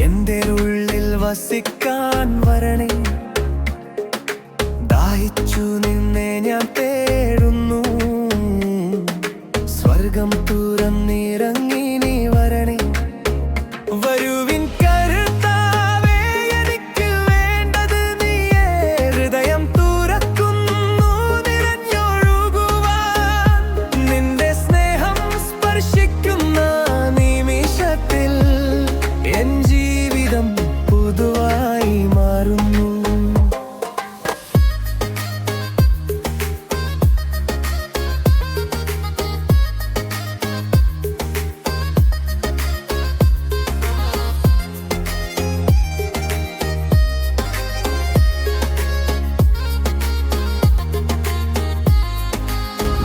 എന്റെ ഉള്ളിൽ വസിക്കാൻ വരണേ. ദാഹിച്ചു നിന്നെ ഞാൻ തേടുന്നു, സ്വർഗം തുറന്നിറങ്ങി നീ വരണേ. വരുവിൻ കർത്താവേ, എനിക്ക് വേണ്ടത് നീയേ. ഹൃദയം തുറക്കുന്നു നിറഞ്ഞൊഴുകുവാൻ. നിന്റെ സ്നേഹം സ്പർശിക്കുന്ന നിമിഷത്തിൽ എൻ ജീവിതം പുതുവായി മാറുന്നു.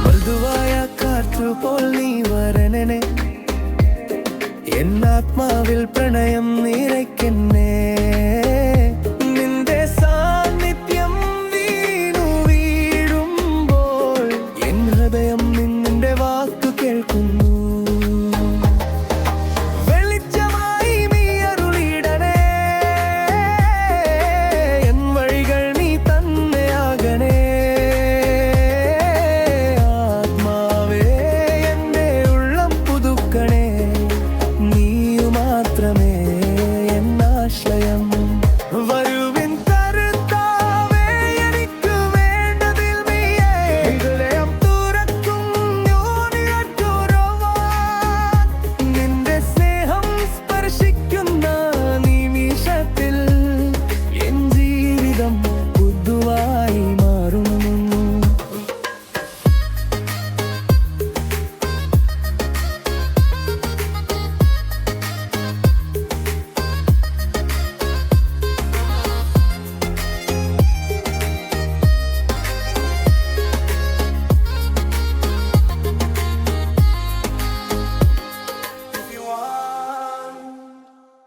മൃദുവായ കാറ്റുപോൽ നീ വരണേ, എന്നാത്മാവിൽ പ്രണയം നിറയ്ക്കെന്നെ.